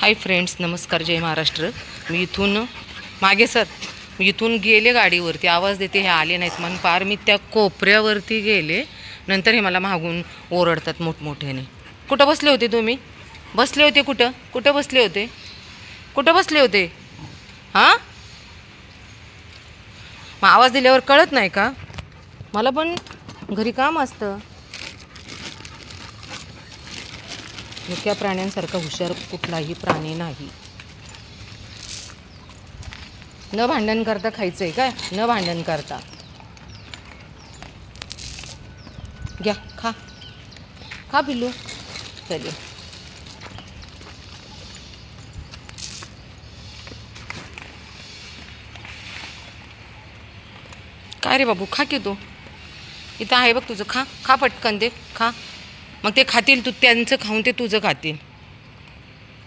Hi friends, नमस्कार, जय महाराष्ट्र। मी इथून मागे सर मी इथून गेले गाडीवरती, आवाज देते, हे आले नाहीत म्हणून पार मी त्या कोपऱ्यावरती गेले। नंतर हे मला मागून ओरडतात मोठमोठ्याने। कुठं बसले होते तुम्ही? बसले होते कुठं? कुठं बसले होते? कुठं बसले होते? हां, मग आवाज दिल्यावर कळत नाही का? मला पण घरी काम असतं। मुक्या प्राण्यांसारखा हुशार कुठलाही प्राणी नाही। न भांडण करता खायचंय काय? न भांडण करता घ्या, खा खा पिल्लू। चलिए, काय रे बाबू, खा की तू। इथं आहे बघ तुझं, खा खा पटकन दे, खा। मग ते खातील, तू त्यांचं खाऊन ते तुझं खातील।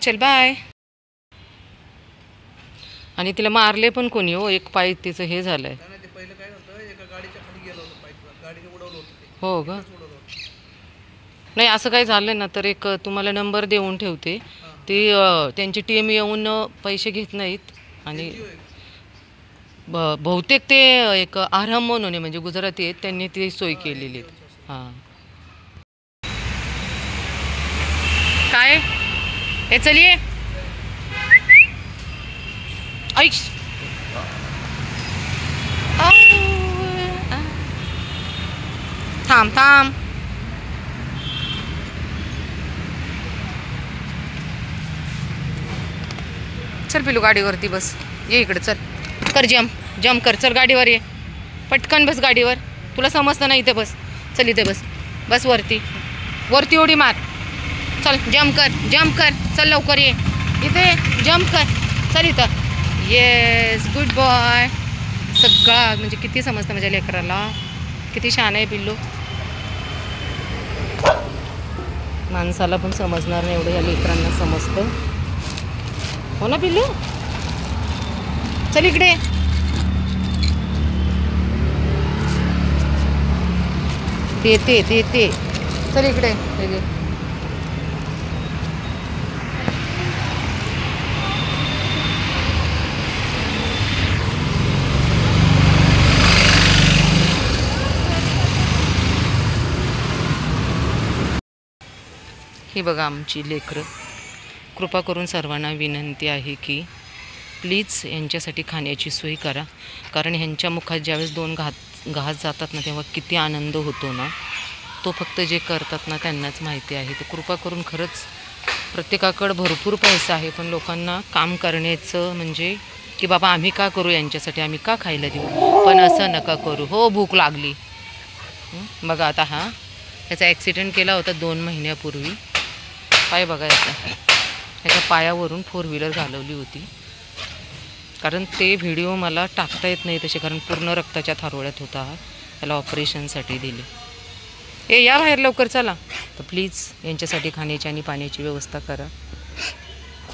चल बाय। आणि तिला मारले पण कोणी हो, एक पाय तिचं हे झालंय। हो का? नाही, असं काही झालं ना तर एक तुम्हाला नंबर देऊन ठेवते। ती त्यांची टीम येऊन पैसे घेत नाहीत। आणि बहुतेक ते एक आराम म्हणून म्हणजे गुजराती आहेत, त्यांनी ती सोय केलेली आहे। हां, काय हे? चलिए, ऐश थांब थांब। चल पिलू, गाडीवरती बस। ये इकडे, चल कर, जम्प कर, चल गाडीवर ये, पटकन बस गाडीवर। तुला समजतं ना, इथे बस, चल इथे बस, बस वरती उडी मार। चल जम्प कर, चल लवकर ये, इथे जम्प कर, चल इथं। Yes, good boy. सगळा म्हणजे किती समजतं माझ्या लेकराला, किती छान आहे पिल्लू। माणसाला पण समजणार नाही एवढं या लेकरांना समजतं, हो ना पिल्लू? चल इकडे, देते चल इकडे, हे घे। ही बघा आमची लेकरं। कृपा करून सर्वांना विनंती आहे की प्लीज यांच्यासाठी खाण्याची सोय करा, कारण ह्यांच्या मुखात ज्यावेळेस दोन घास जातात ना, तेव्हा किती आनंद होतो ना, तो फक्त जे करतात ना त्यांनाच माहिती आहे। तर कृपा करून, खरंच प्रत्येकाकडं भरपूर पैसा आहे, पण लोकांना काम करण्याचं म्हणजे की बाबा आम्ही का करू यांच्यासाठी, आम्ही का खायला देऊ, पण असं नका करू। हो, भूक लागली। बघा आता, हा ह्याचा ॲक्सिडेंट केला होता 2 महिन्यापूर्वी। पाय बघा ह्याच्या पायावरून 4 व्हीलर घालवली होती, कारण ते व्हिडिओ मला टाकता येत नाही तसे, कारण पूर्ण रक्ताच्या थारोळ्यात होता। त्याला ऑपरेशनसाठी दिले। या बाहेर लवकर, चला। तर प्लीज यांच्यासाठी खाण्याची आणि पाण्याची व्यवस्था करा,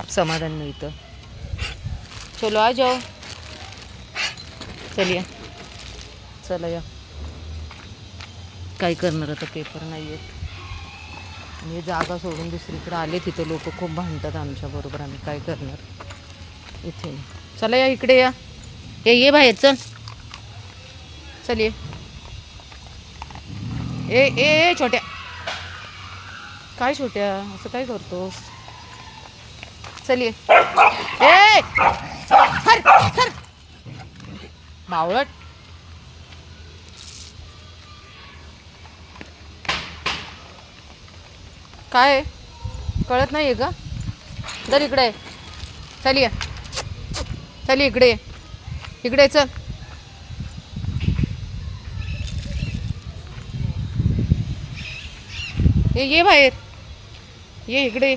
समाधान मिळतं। चलो आ जाओ, चलिए, चला या। काय करणार आता, पेपर नाही आहेत आणि जागा सोडून दुसरीकडे आले, तिथं लोक खूप भांडतात आमच्याबरोबर, आम्ही काय करणार इथे। चला या इकडे, या ये बाहेर, चल ये। ए छोट्या, काय छोट्या, असं काय करतोस? चल ये, ए सर बावळट। काय कळत नाही आहे का? चल इकडे, चल इकडे, चल। ये बाहेर, ये इकडे।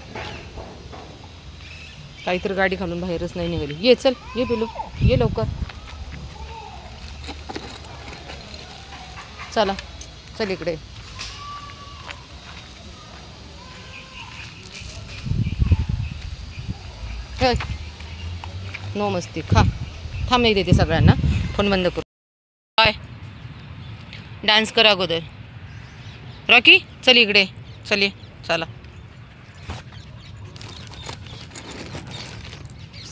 काहीतरी गाडी घालून बाहेरच नाही निघाली। ये, चल ये पिलू, ये लवकर, चला, चल इकडे। नो मस्ती, खा थांब, नाही देते सगळ्यांना, फोन बंद करू। काय डान्स करा अगोदर, रॉकी चल इकडे, चल ये, चला।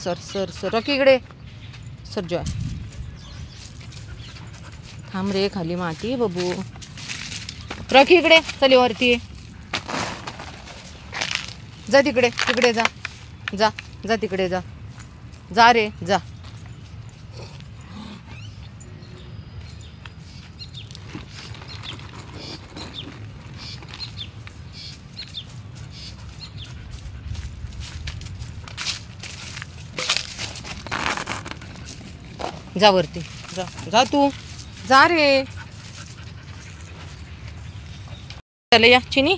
सर सर सर रॉकी इकडे सर. जॉय थांब रे, खाली माती बबू. रॉकी इकडे चल वरती. जा तिकडे, तिकडे जा जा जा तिकडे जा जा रे जा. जा वरती जा जा तू जा रे. चल या चिनी.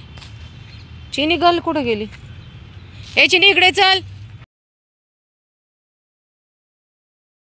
चिनी गर्ल कुठं गेली? ए चिनी इकडे चल.